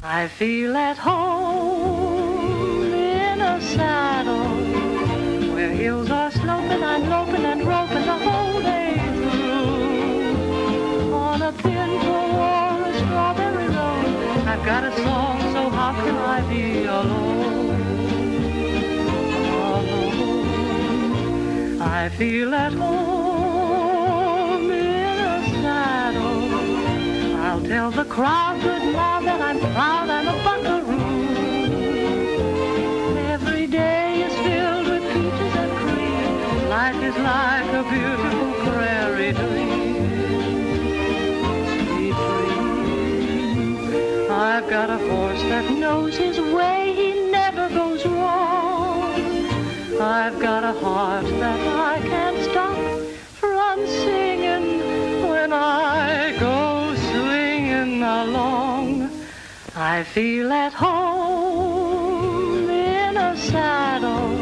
I feel at home in a saddle where hills are sloping, I'm loping and roping the whole day through. On a pinto or a strawberry road, I've got a song, so how can I be alone? Alone. I feel at home in a saddle. I'll tell the crowd good now that I'm proud I'm a buckaroo. Every day is filled with peaches and cream. Life is like a beautiful prairie dream. Sweet dream. I've got a horse that knows his way, he never goes wrong. I've got a heart that I can't stop from singing when I go swinging along. I feel at home in a saddle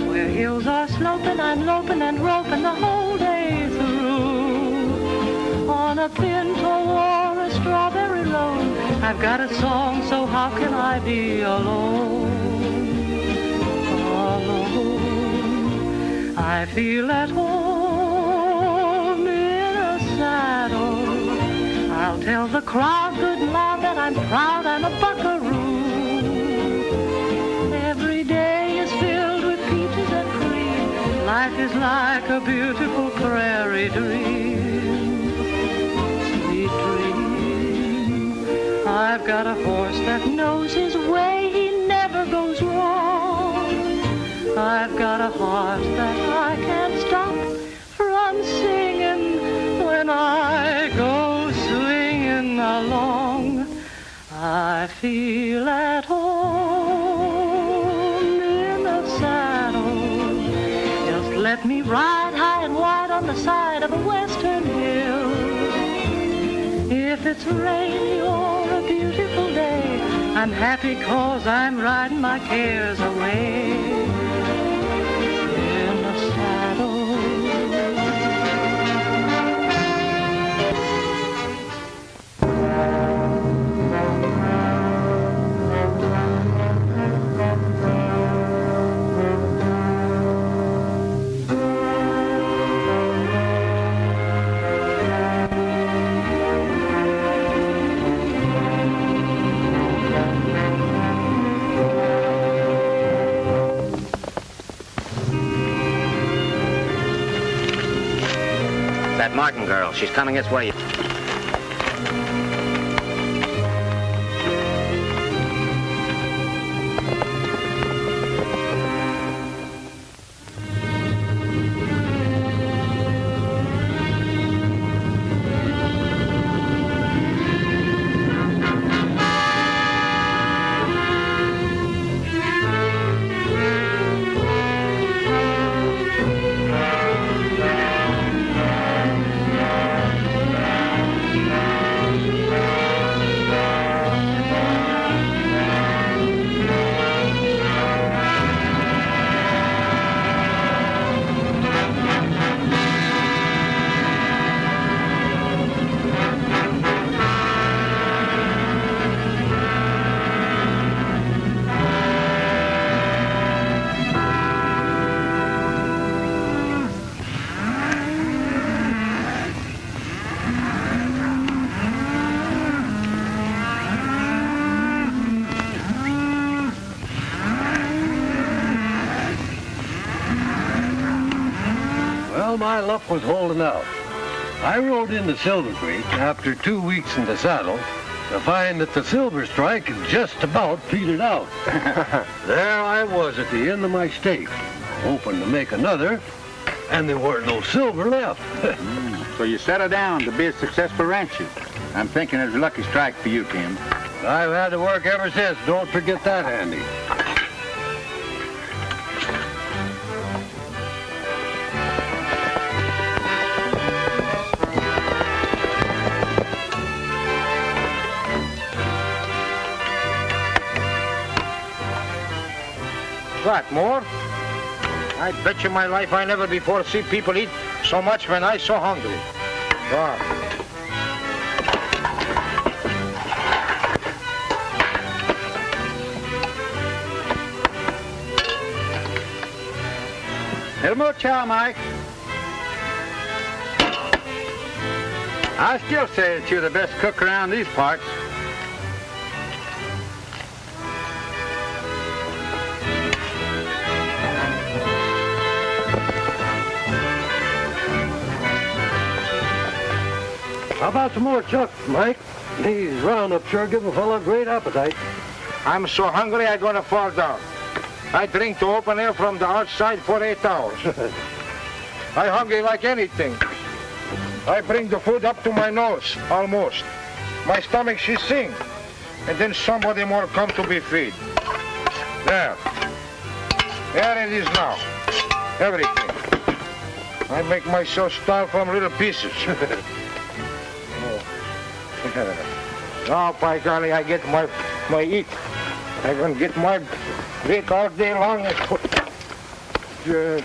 where hills are sloping, I'm loping and roping the whole day through. On a pinto or a strawberry road, I've got a song, so how can I be alone? Alone. I feel at home in a saddle. I'll tell the crowd good loud that I'm proud I'm a buckaroo. Every day is filled with peaches and cream. Life is like a beautiful prairie dream. Sweet dream. I've got a horse that knows his way, he never goes wrong. I've got a heart that I can't stop from singing when I go swinging along. I feel at home in a saddle. Just let me ride high and wide on the side of a western hill. If it's rainy or a beautiful day, I'm happy 'cause I'm riding my cares away in a saddle. That Martin girl, she's coming this way. My luck was holding out. I rode into Silver Creek after 2 weeks in the saddle to find that the silver strike had just about petered out. There I was at the end of my stake, hoping to make another, and there weren't no silver left. So you settled down to be a successful rancher. I'm thinking it's a lucky strike for you, Tim. I've had to work ever since. Don't forget that, Andy. What, more? I bet you my life I never before see people eat so much when I so hungry. Wow. El mucho, Mike. I still say that you're the best cook around these parts. How about some more chuck, Mike? These roundups sure give a fellow great appetite. I'm so hungry I'm gonna fall down. I drink the open air from the outside for 8 hours. I'm hungry like anything. I bring the food up to my nose, almost. My stomach, she sing. And then somebody more come to be feed. There. There it is now. Everything. I make myself starve from little pieces. Now, by golly, I get my eat. I gonna get my drink all day long. You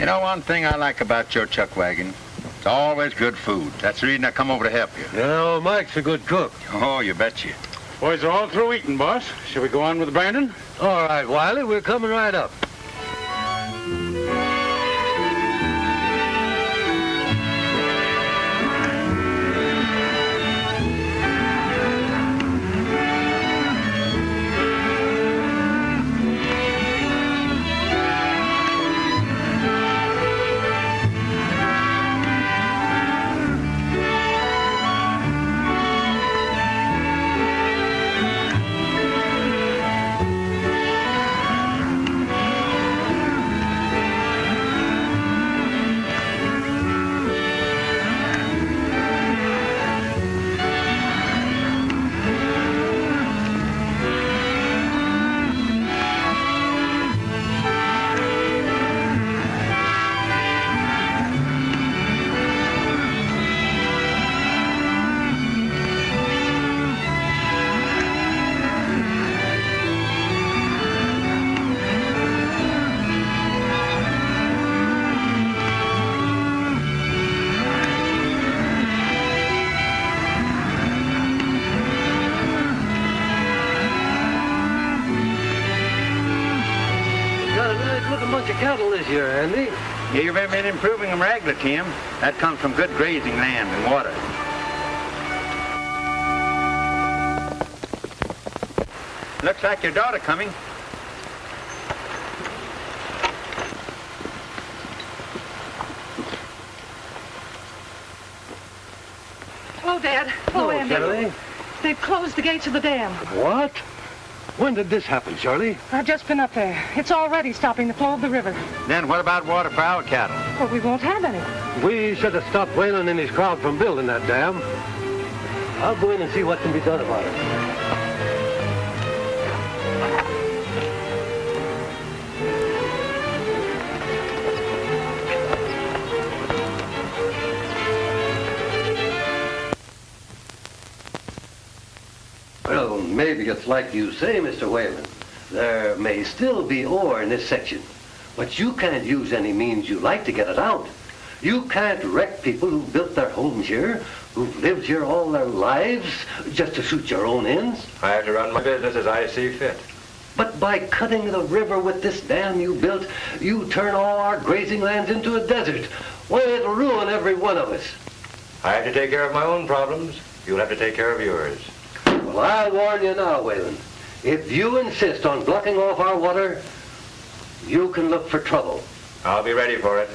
know, one thing I like about your chuck wagon, it's always good food. That's the reason I come over to help you. You know, Mike's a good cook. Oh, you betcha. Boys are all through eating, boss. Shall we go on with Brandon? All right, Wiley, we're coming right up. Cattle this year, Andy. Yeah, you've been improving them regular, Tim. That comes from good grazing land and water. Looks like your daughter coming. Hello, Dad. Hello, Andy. Shirley. They've closed the gates of the dam. What? When did this happen, Shirley? I've just been up there. It's already stopping the flow of the river. Then what about water for our cattle? Well, we won't have any. We should have stopped Weylan and his crowd from building that dam. I'll go in and see what can be done about it. Well, maybe it's like you say, Mr. Weylan. There may still be ore in this section, but you can't use any means you like to get it out. You can't wreck people who built their homes here, who've lived here all their lives, just to suit your own ends. I have to run my business as I see fit. But by cutting the river with this dam you built, you turn all our grazing lands into a desert. Why, it'll ruin every one of us. I have to take care of my own problems. You'll have to take care of yours. Well, I'll warn you now, Weylan. If you insist on blocking off our water, you can look for trouble. I'll be ready for it.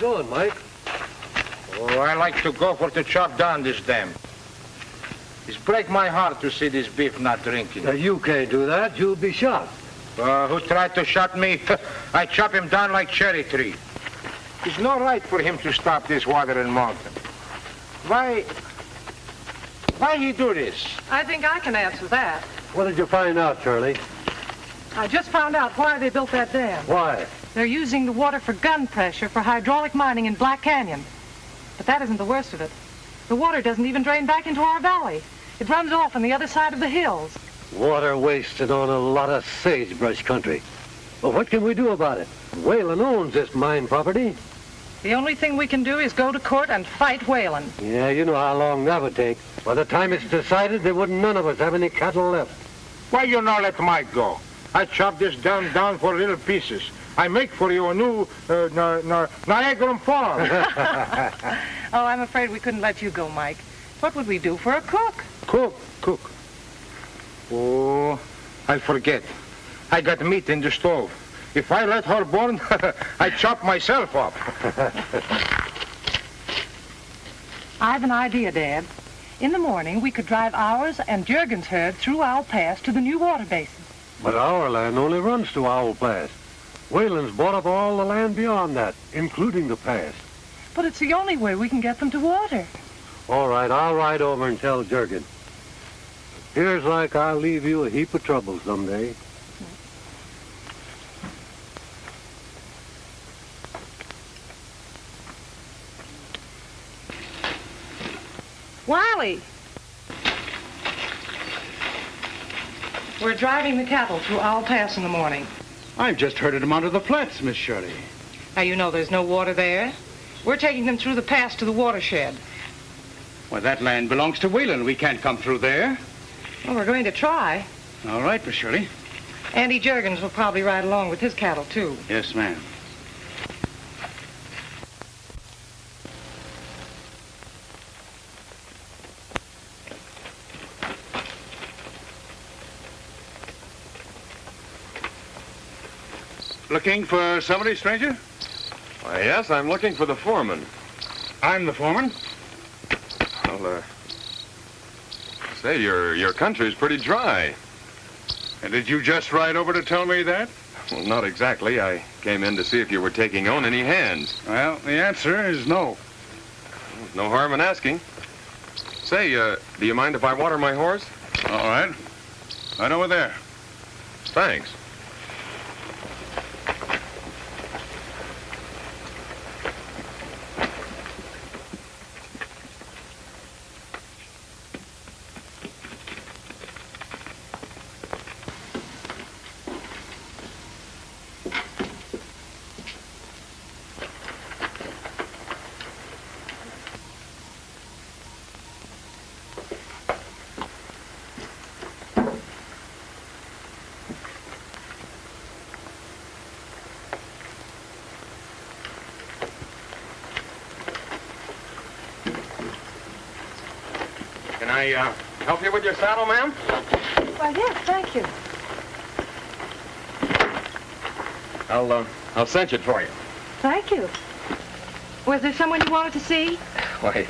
going, Mike? Oh, I like to go for to chop down this dam. It's break my heart to see this beef not drinking. You can't do that. You'll be shot. Who tried to shot me? I chop him down like cherry tree. It's not right for him to stop this water in mountain. Why he do this? I think I can answer that. What did you find out, Shirley? I just found out why they built that dam. Why? They're using the water for gun pressure for hydraulic mining in Black Canyon. But that isn't the worst of it. The water doesn't even drain back into our valley. It runs off on the other side of the hills. Water wasted on a lot of sagebrush country. But what can we do about it? Weylan owns this mine property. The only thing we can do is go to court and fight Weylan. Yeah, you know how long that would take. By the time it's decided, there wouldn't none of us have any cattle left. Why you not let Mike go? I chop this dam down for little pieces. I make for you a new Niagara farm. Oh, I'm afraid we couldn't let you go, Mike. What would we do for a cook? Cook. Oh, I forget. I got meat in the stove. If I let her burn, I chop myself up. I have an idea, Dad. In the morning, we could drive ours and Jurgens' herd through Owl Pass to the new water basin. But our land only runs to Owl Pass. Weylan's bought up all the land beyond that, including the pass. But it's the only way we can get them to water. All right, I'll ride over and tell Jurgens. Here's like I'll leave you a heap of trouble someday. Wiley! We're driving the cattle through Owl Pass in the morning. I've just herded them onto the flats, Miss Shirley. Now, you know there's no water there. We're taking them through the pass to the watershed. Well, that land belongs to Weylan. We can't come through there. Well, we're going to try. All right, Miss Shirley. Andy Jurgens will probably ride along with his cattle, too. Yes, ma'am. Looking for somebody, stranger? Why, yes, I'm looking for the foreman. I'm the foreman. Well, say, your country's pretty dry. And did you just ride over to tell me that? Well, not exactly. I came in to see if you were taking on any hands. Well, the answer is no. No harm in asking. Say, do you mind if I water my horse? All right. Right over there. Thanks. Can I help you with your saddle, ma'am? Why, yes, thank you. I'll cinch it for you. Thank you. Was there someone you wanted to see? Why,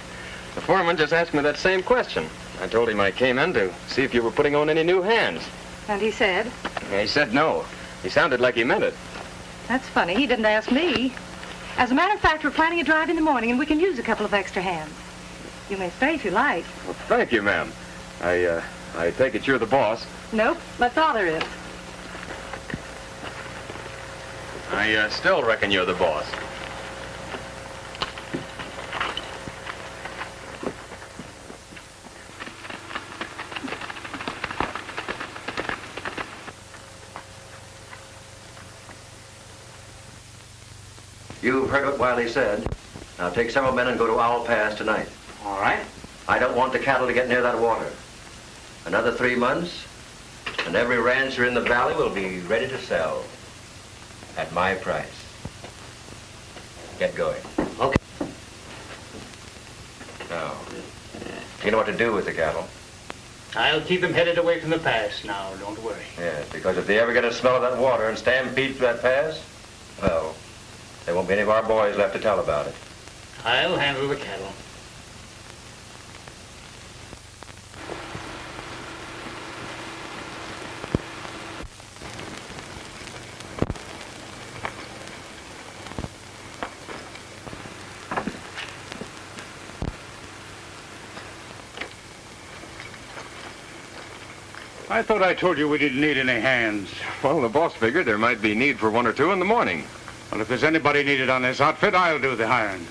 the foreman just asked me that same question. I told him I came in to see if you were putting on any new hands. And he said? Yeah, he said no. He sounded like he meant it. That's funny. He didn't ask me. As a matter of fact, we're planning a drive in the morning, and we can use a couple of extra hands. You may stay if you like. Well, thank you, ma'am. I take it you're the boss. Nope, my father is. I still reckon you're the boss. You've heard what Wiley said. Now take several men and go to Owl Pass tonight. All right. I don't want the cattle to get near that water. Another 3 months, and every rancher in the valley will be ready to sell at my price. Get going. Okay. Now, you know what to do with the cattle? I'll keep them headed away from the pass now, don't worry. Yes, because if they ever get a smell of that water and stampede through that pass, well, There won't be any of our boys left to tell about it. I'll handle the cattle. I thought I told you we didn't need any hands. Well, the boss figured there might be need for one or two in the morning. Well, if there's anybody needed on this outfit, I'll do the hiring.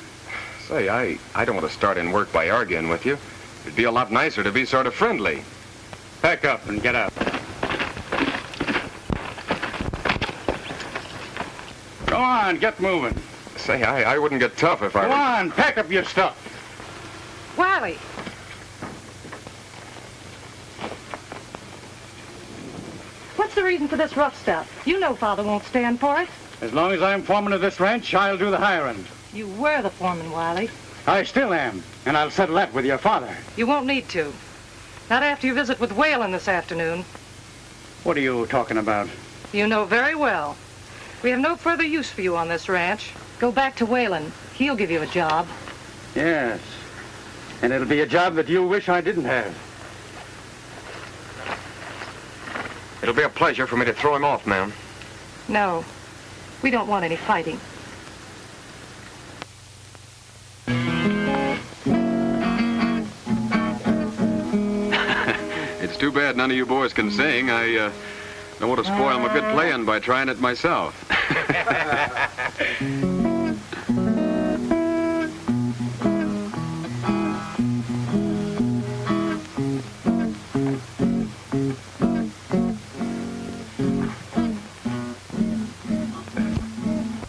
Say, I don't want to start in work by arguing with you. It'd be a lot nicer to be sort of friendly. Pack up and get out. Go on, get moving. Say, I wouldn't get tough if I Go were... on, pack up your stuff. Wiley. What's the reason for this rough stuff? You know Father won't stand for it. As long as I'm foreman of this ranch, I'll do the hiring. You were the foreman, Wiley. I still am, and I'll settle that with your father. You won't need to. Not after your visit with Weylan this afternoon. What are you talking about? You know very well. We have no further use for you on this ranch. Go back to Weylan. He'll give you a job. Yes. And it'll be a job that you wish I didn't have. It'll be a pleasure for me to throw him off, ma'am. No. We don't want any fighting. It's too bad none of you boys can sing. I don't want to spoil my good playing by trying it myself.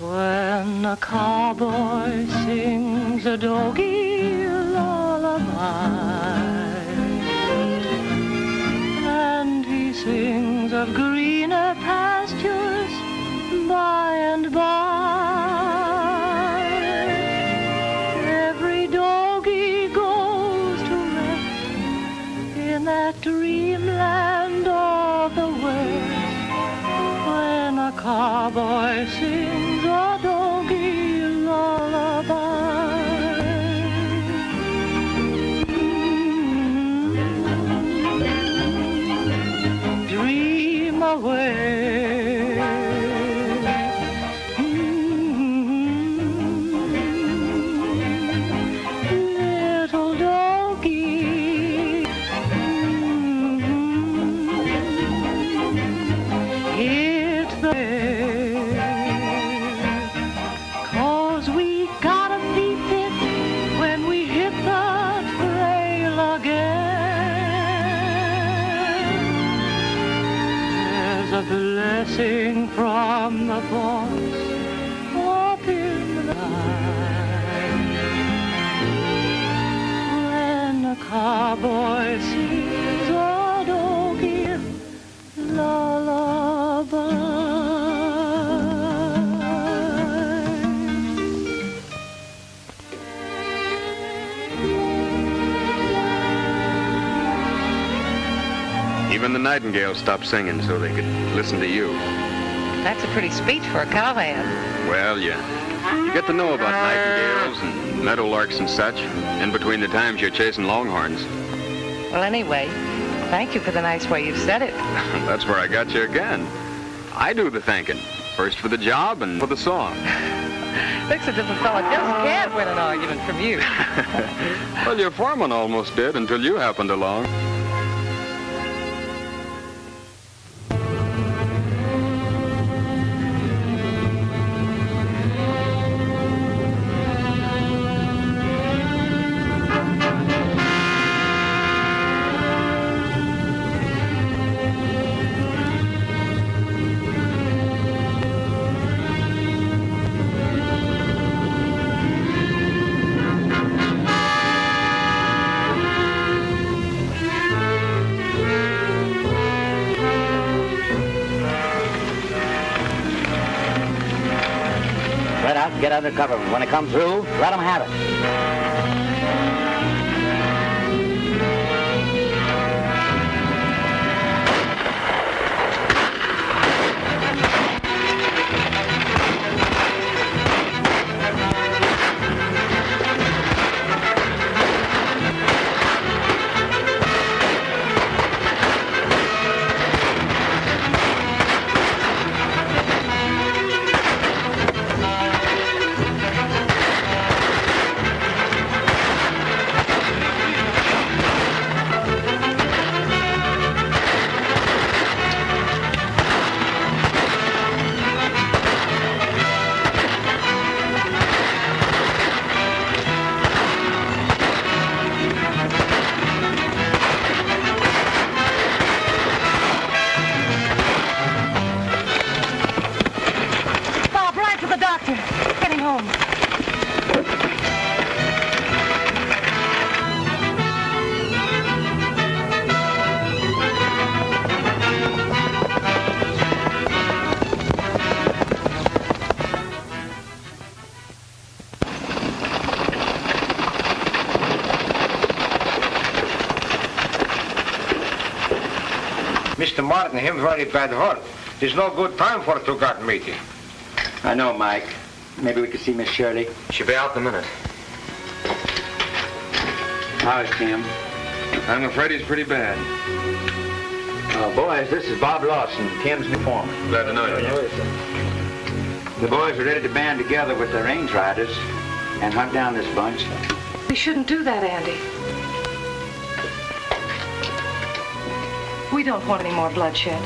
When a cowboy sings a doggy lullaby, and he sings of greener pastures by and by, every doggy goes to rest in that dreamland of the West. When a cowboy sings a doggy lullaby, dream away, little doggy, hit the blessing from the boss up in the night. When a cowboy sings a doggy lullaby. Even the nightingales stopped singing so they could listen to you. That's a pretty speech for a cowhand. Well, you get to know about nightingales and meadowlarks and such in between the times you're chasing longhorns. Well, anyway, thank you for the nice way you've said it. That's where I got you again. I do the thanking. First for the job and for the song. Looks as if a fella just can't win an argument from you. Well, your foreman almost did until you happened along. Get under cover. When it comes through, let them have it. Mr. Martin, him very bad hurt. There's no good time for a two-got meeting. I know, Mike. Maybe we could see Miss Shirley. She'll be out in a minute. How's Tim? I'm afraid he's pretty bad. Boys, this is Bob Lawson, Tim's new foreman. Glad to know you. The boys are ready to band together with the range riders and hunt down this bunch. We shouldn't do that, Andy. We don't want any more bloodshed.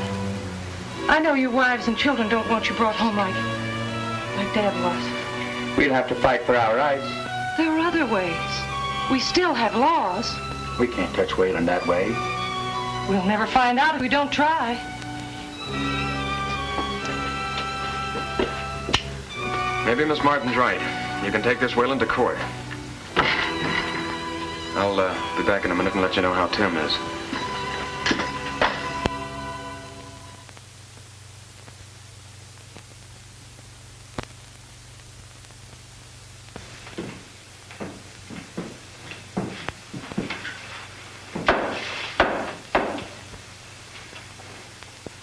I know your wives and children don't want you brought home like Dad was. We'll have to fight for our rights. There are other ways. We still have laws. We can't touch Weylan that way. We'll never find out if we don't try. Maybe Miss Martin's right. You can take this Weylan to court. I'll be back in a minute and let you know how Tim is.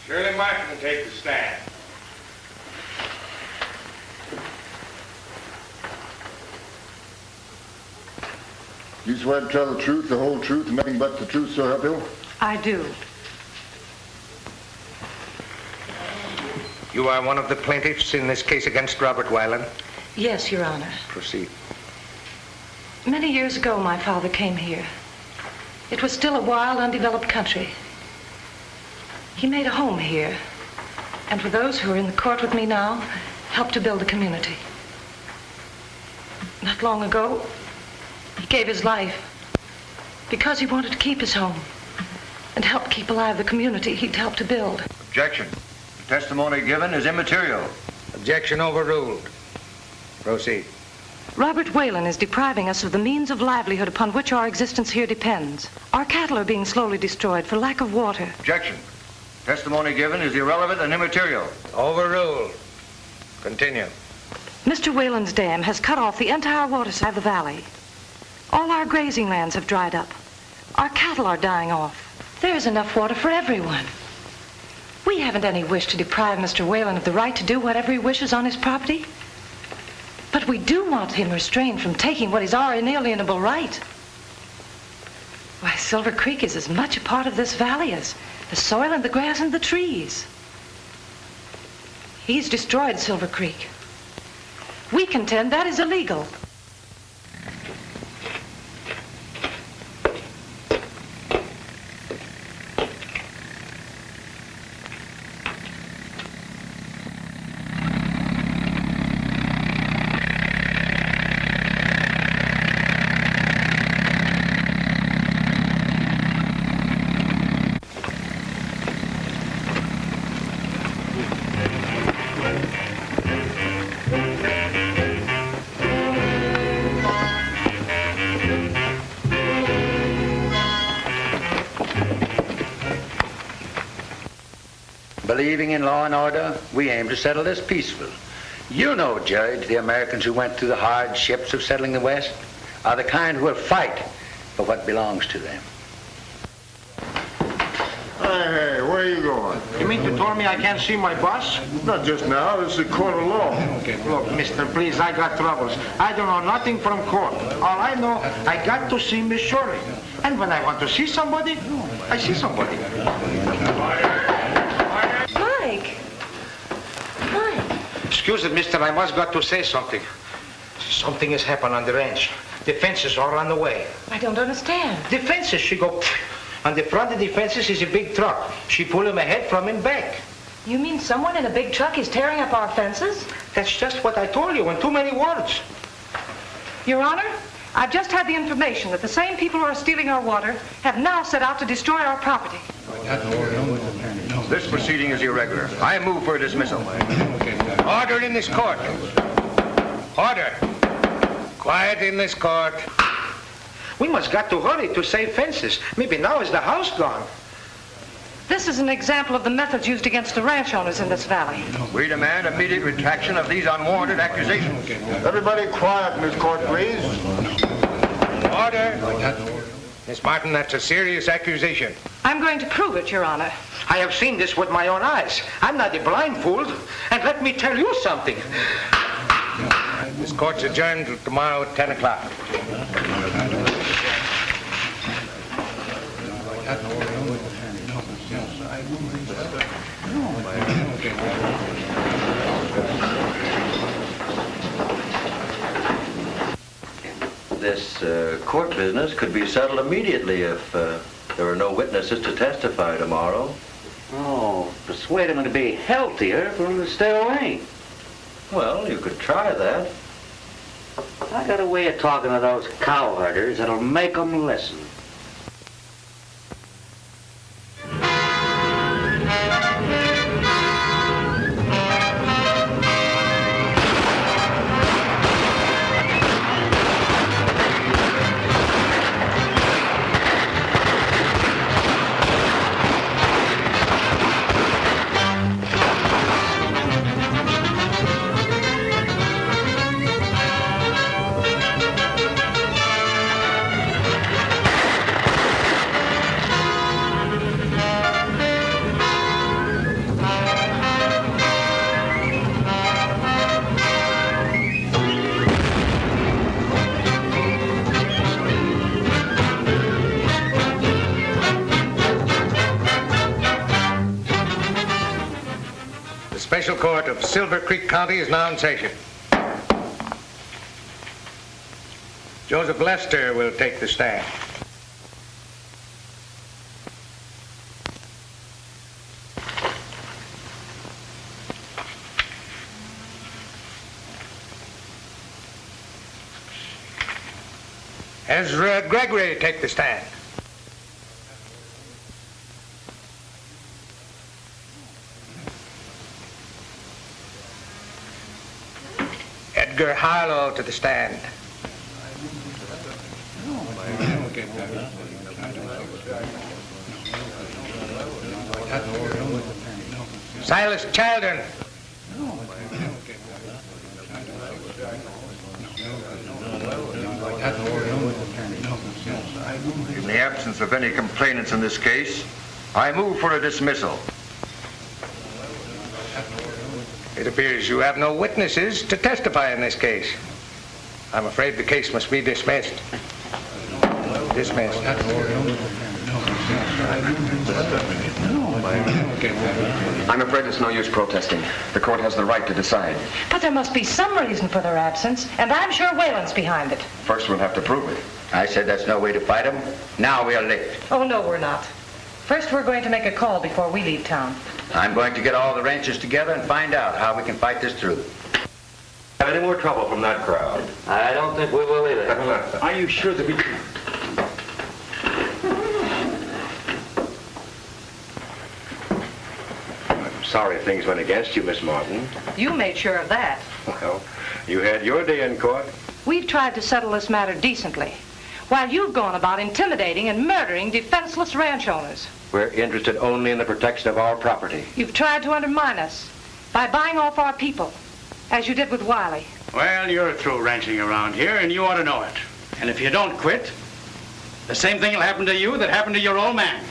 Shirley Martin can take the stand. You swear to tell the truth, the whole truth, and nothing but the truth, so help you? I do. You are one of the plaintiffs in this case against Robert Weylan? Yes, Your Honor. Proceed. Many years ago, my father came here. It was still a wild, undeveloped country. He made a home here, and for those who are in the court with me now, helped to build a community. Not long ago, he gave his life because he wanted to keep his home and help keep alive the community he'd helped to build. Objection. The testimony given is immaterial. Objection overruled. Proceed. Robert Weylan is depriving us of the means of livelihood upon which our existence here depends. Our cattle are being slowly destroyed for lack of water. Objection. Testimony given is irrelevant and immaterial. Overruled. Continue. Mr. Weyland's dam has cut off the entire water side of the valley. All our grazing lands have dried up. Our cattle are dying off. There is enough water for everyone. We haven't any wish to deprive Mr. Weylan of the right to do whatever he wishes on his property. But we do want him restrained from taking what is our inalienable right. Why, Silver Creek is as much a part of this valley as the soil and the grass and the trees. He's destroyed Silver Creek. We contend that is illegal. Believing in law and order, we aim to settle this peaceful. You know, Judge, the Americans who went through the hardships of settling the West are the kind who will fight for what belongs to them. Hey, where are you going? You mean to tell me I can't see my boss? Not just now, this is a court of law. Look, mister, please, I got troubles. I don't know nothing from court. All I know, I got to see Miss Shirley. And when I want to see somebody, I see somebody. Mike. Mike. Excuse it, mister, I must got to say something. Something has happened on the ranch. The fences are on the way. I don't understand. The fences, she go... On the front of the fences is a big truck. She pull him ahead from him back. You mean someone in a big truck is tearing up our fences? That's just what I told you in too many words. Your Honor, I've just had the information that the same people who are stealing our water have now set out to destroy our property. This proceeding is irregular. I move for dismissal. Order in this court. Order. Quiet in this court. We must got to hurry to save fences. Maybe now is the house gone. This is an example of the methods used against the ranch owners in this valley. We demand immediate retraction of these unwarranted accusations. Everybody quiet in this court, please. Order. Miss Martin, that's a serious accusation. I'm going to prove it, Your Honor. I have seen this with my own eyes. I'm not a blindfold. And let me tell you something. This court's adjourned till tomorrow at 10 o'clock. This court business could be settled immediately if there were no witnesses to testify tomorrow. Oh, persuade him to be healthier for him to stay away. Well, you could try that. I got a way of talking to those cow herders that'll make them listen. Special Court of Silver Creek County is now in session. Joseph Lester will take the stand. Ezra Gregory take the stand. Edgar Harlow to the stand. Silas Children. In the absence of any complainants in this case, I move for a dismissal. It appears you have no witnesses to testify in this case. I'm afraid the case must be dismissed. Dismissed. I'm afraid it's no use protesting. The court has the right to decide. But there must be some reason for their absence, and I'm sure Weylan's behind it. First, we'll have to prove it. I said that's no way to fight them. Now we're licked. Oh, no, we're not. First, we're going to make a call before we leave town. I'm going to get all the ranchers together and find out how we can fight this through. Have any more trouble from that crowd? I don't think we will either. Are you sure that we... I'm sorry things went against you, Miss Martin. You made sure of that. Well, you had your day in court. We've tried to settle this matter decently, while you've gone about intimidating and murdering defenseless ranch owners. We're interested only in the protection of our property. You've tried to undermine us by buying off our people, as you did with Wiley. Well, you're through ranching around here, and you ought to know it. And if you don't quit, the same thing will happen to you that happened to your old man.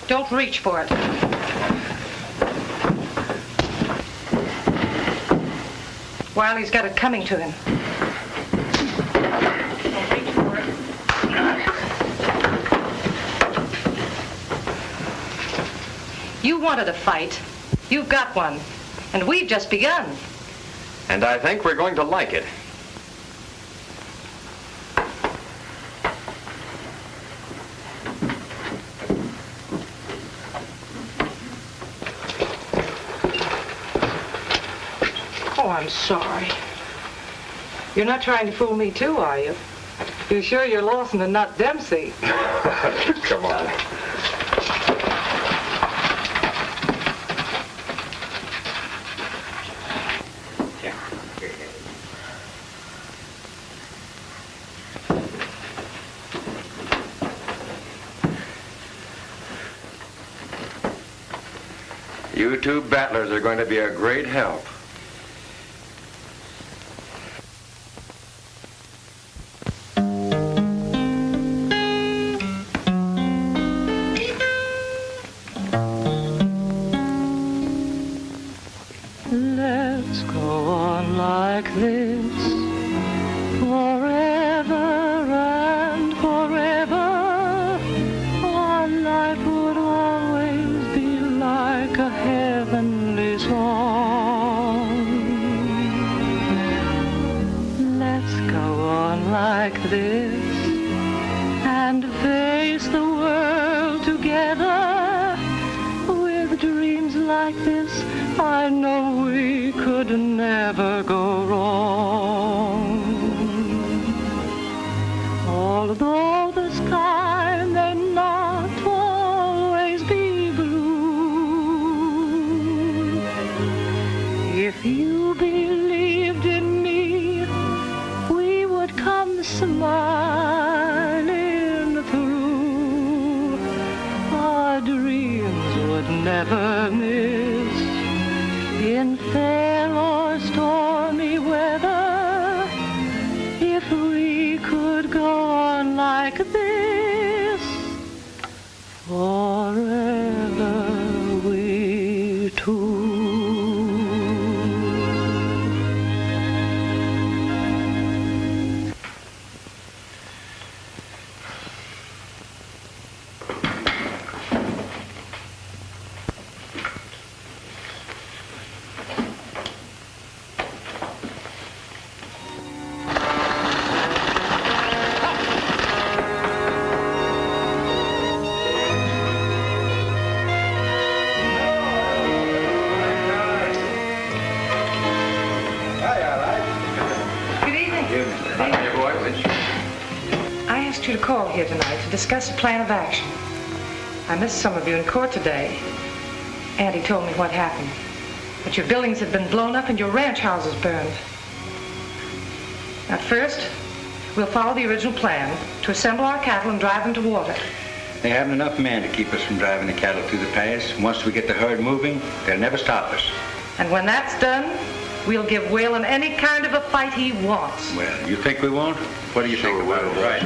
Don't reach for it. Wiley's got it coming to him. Don't reach for it. You wanted a fight. You've got one. And we've just begun. And I think we're going to like it. Oh, I'm sorry. You're not trying to fool me too, are you? You're sure you're Lawson and not Dempsey? Come on. You two battlers are going to be a great help. like this and face the world together. With dreams like this, I know we could never go wrong. Although the sky may not always be blue, if you believed in me, we would come smiling through. Our dreams would never miss in fair or stormy weather. If we could go on like this forever, we two. You to call here tonight to discuss a plan of action. I missed some of you in court today. Auntie told me what happened. But your buildings had been blown up and your ranch houses burned. At first, we'll follow the original plan to assemble our cattle and drive them to water. They haven't enough men to keep us from driving the cattle through the pass. Once we get the herd moving, they'll never stop us. And when that's done, we'll give Weylan any kind of a fight he wants. Well, you think we won't? What do you think about it? Right.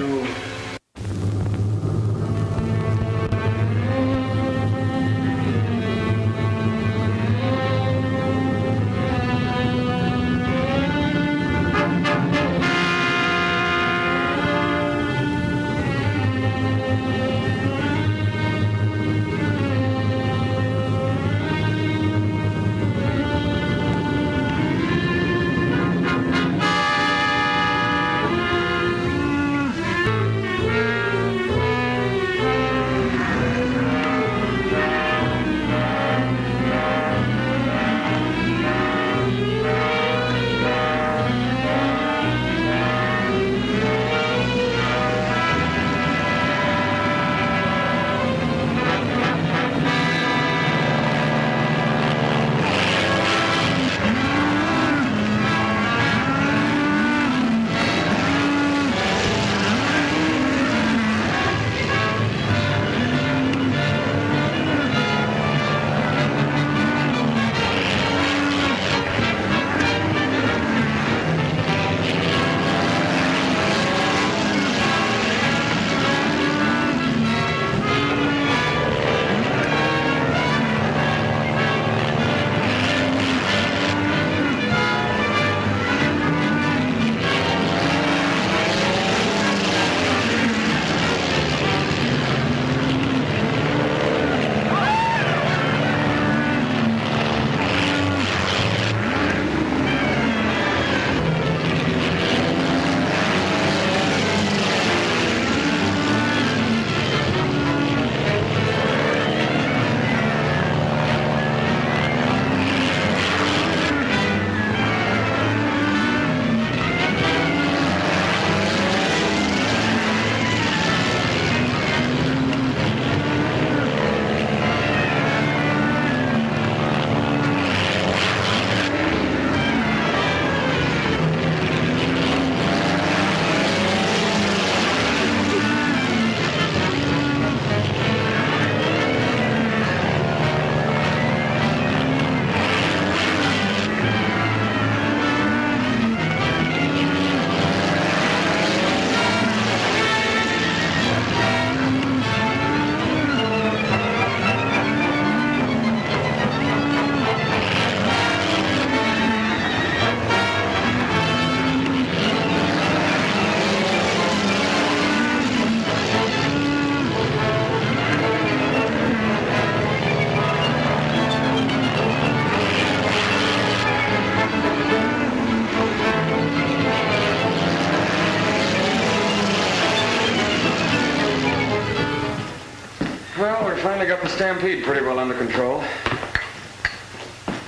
finally got the stampede pretty well under control.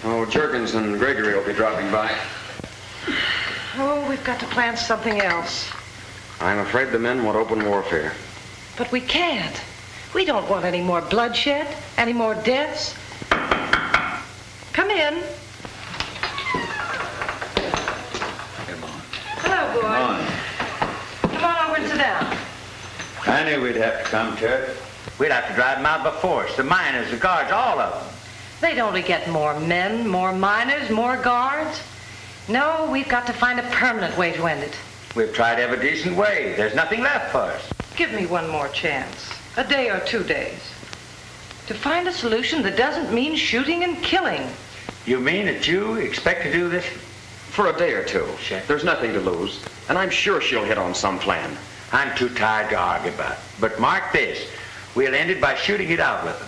Oh, Jurgens and Gregory will be dropping by. Oh, we've got to plan something else. I'm afraid the men want open warfare. But we can't. We don't want any more bloodshed, any more deaths. Come in. Come on. Hello, boy. Come on. Come on over and sit down. I knew we'd have to come to it. We'd have to drive them out by force. The miners, the guards, all of them. They'd only get more men, more miners, more guards. No, we've got to find a permanent way to end it. We've tried every decent way. There's nothing left for us. Give me one more chance. A day or 2 days. To find a solution that doesn't mean shooting and killing. You mean that you expect to do this? For a day or two. There's nothing to lose. And I'm sure she'll hit on some plan. I'm too tired to argue about it. But mark this. We'll end it by shooting it out with them.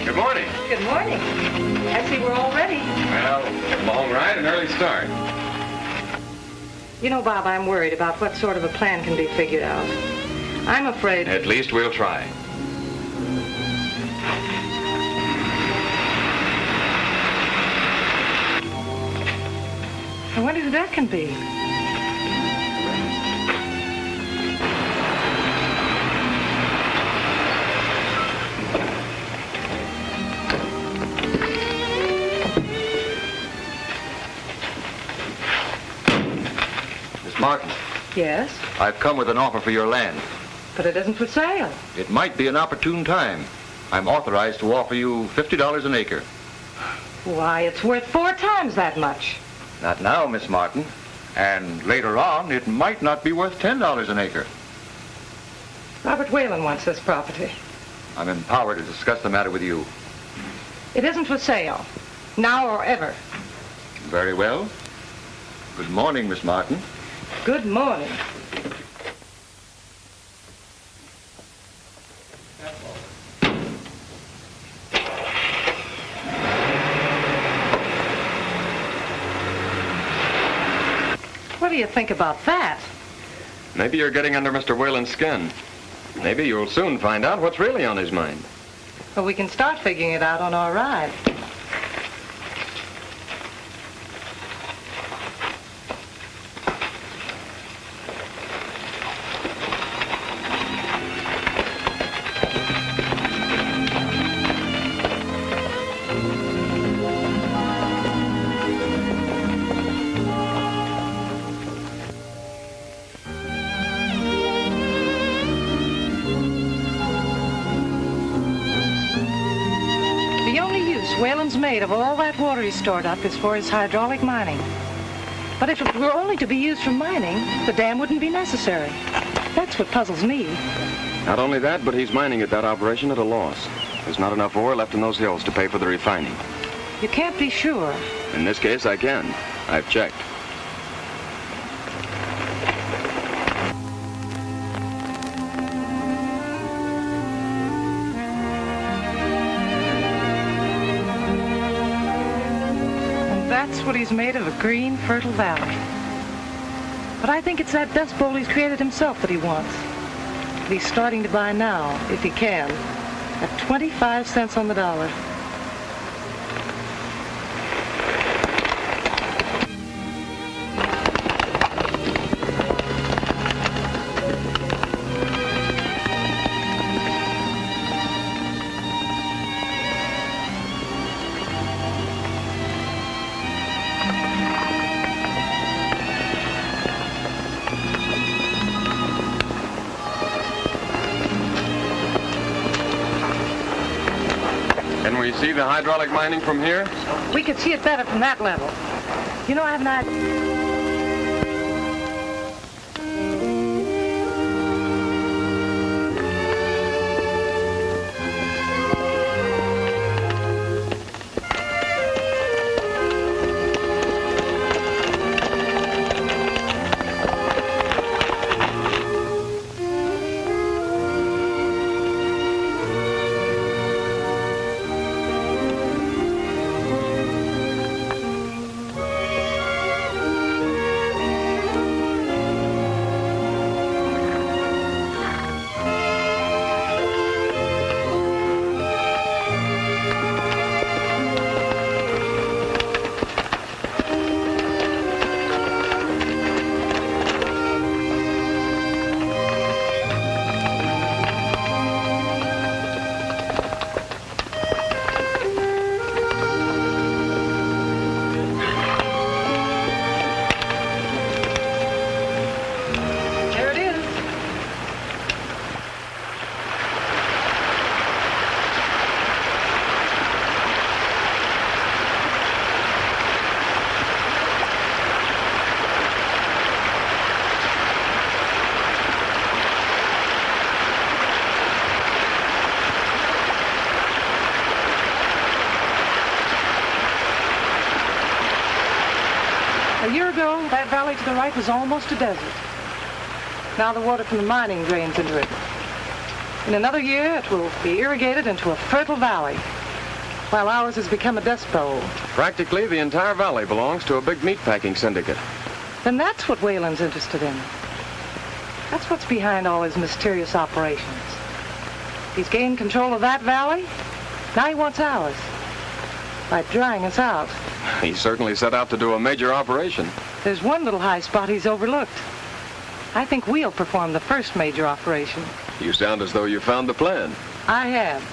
Good morning. Good morning. I see we're all ready. Well, long ride and early start. You know, Bob, I'm worried about what sort of a plan can be figured out. I'm afraid... At least we'll try. I wonder who that can be. Martin, Yes, I've come with an offer for your land. but it isn't for sale. It might be an opportune time. I'm authorized to offer you $50 an acre. Why, it's worth 4 times that much. Not now, Miss Martin. And later on, it might not be worth $10 an acre. Robert Weylan wants this property. I'm empowered to discuss the matter with you. It isn't for sale, now or ever. Very well. Good morning, Miss Martin. Good morning. What do you think about that? Maybe you're getting under Mr. Weyland's skin. Maybe you'll soon find out what's really on his mind. Well, we can start figuring it out on our ride. Weyland's made of all that water he's stored up is for his hydraulic mining. But if it were only to be used for mining, the dam wouldn't be necessary. That's what puzzles me. Not only that, but he's mining at that operation at a loss. There's not enough ore left in those hills to pay for the refining. You can't be sure. In this case, I can. I've checked. That's what he's made of, a green, fertile valley. But I think it's that dust bowl he's created himself that he wants. That he's starting to buy now, if he can, at 25 cents on the dollar. Can we see the hydraulic mining from here? We could see it better from that level. You know, I have an idea. A year ago, that valley to the right was almost a desert. Now the water from the mining drains into it. In another year, it will be irrigated into a fertile valley, while ours has become a dust bowl. Practically the entire valley belongs to a big meatpacking syndicate. Then that's what Weyland's interested in. That's what's behind all his mysterious operations. He's gained control of that valley. Now he wants ours, by drying us out. He certainly set out to do a major operation. There's one little high spot he's overlooked. I think we'll perform the first major operation. You sound as though you found the plan. I have.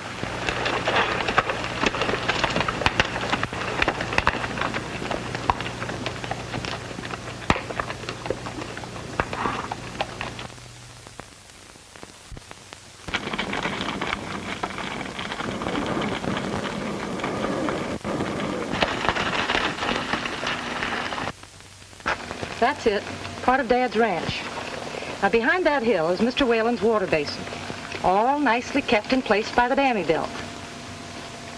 That's it, part of Dad's ranch. Now, behind that hill is Mr. Weyland's water basin, all nicely kept in place by the dam he built.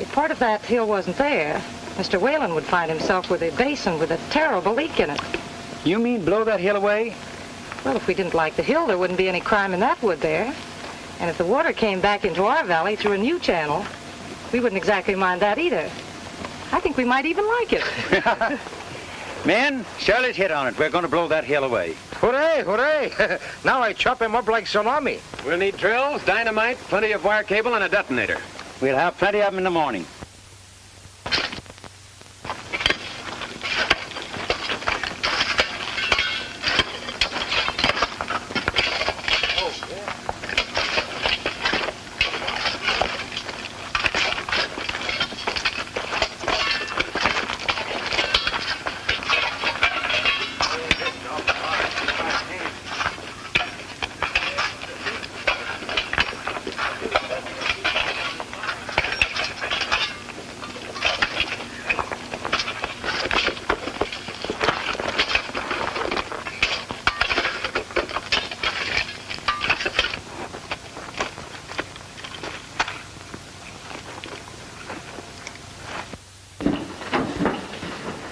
If part of that hill wasn't there, Mr. Weyland would find himself with a basin with a terrible leak in it. You mean blow that hill away? Well, if we didn't like the hill, there wouldn't be any crime in that, would there? And if the water came back into our valley through a new channel, we wouldn't exactly mind that either. I think we might even like it. Men, Shirley's hit on it. We're going to blow that hill away. Hooray, hooray. Now I chop him up like salami. We'll need drills, dynamite, plenty of wire cable, and a detonator. We'll have plenty of them in the morning.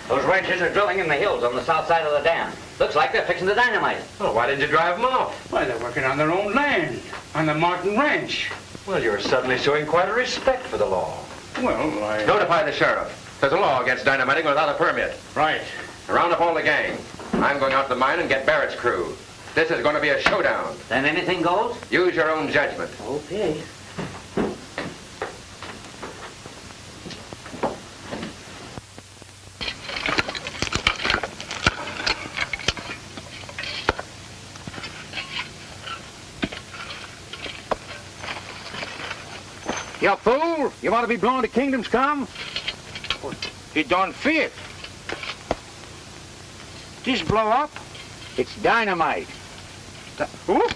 Those ranchers are drilling in the hills on the south side of the dam. Looks like they're fixing to dynamite it. Well, why didn't you drive them off? Why, they're working on their own land, on the Martin Ranch. Well, you're suddenly showing quite a respect for the law. Well, I... Notify the sheriff. There's a law against dynamiting without a permit. Right. Round up all the gang. I'm going out to the mine and get Barrett's crew. This is going to be a showdown. Then anything goes? Use your own judgment. Okay. You fool! You want to be blown to kingdom's come? It don't fit. This blow up? It's dynamite. Whoop.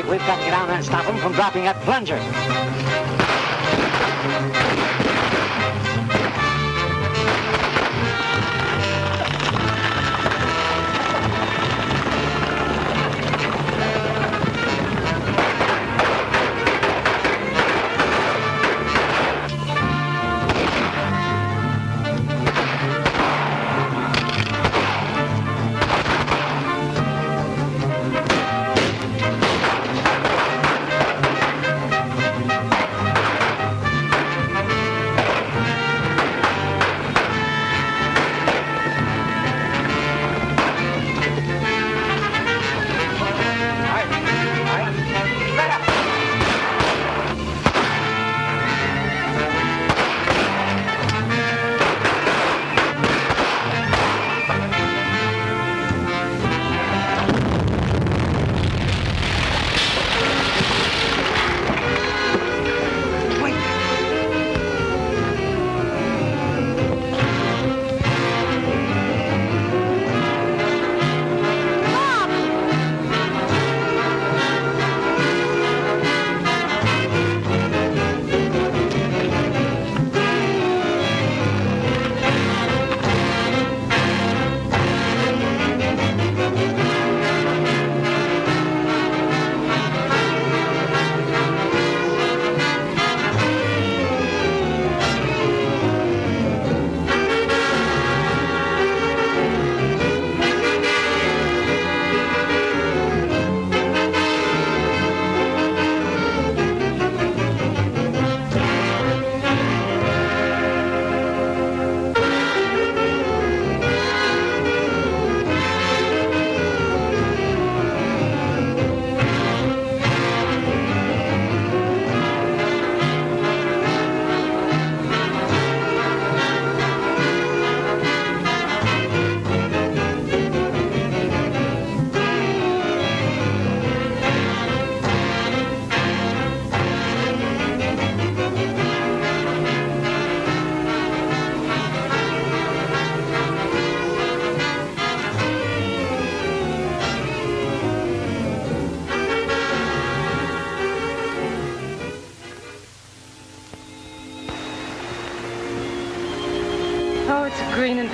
We've got to get down there and stop them from dropping that plunger.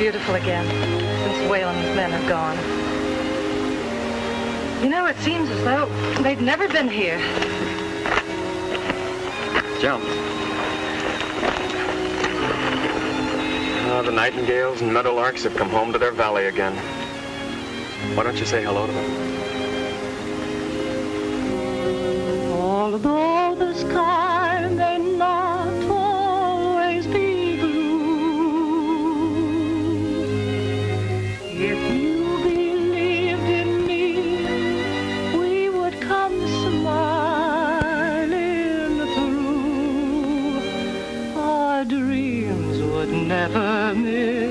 beautiful again since Weylan's men have gone. You know, it seems as though they'd never been here. Jump. The nightingales and meadowlarks have come home to their valley again. Why don't you say hello to them? Although the sky may not always be blue, if you believed in me, we would come smiling through. Our dreams would never miss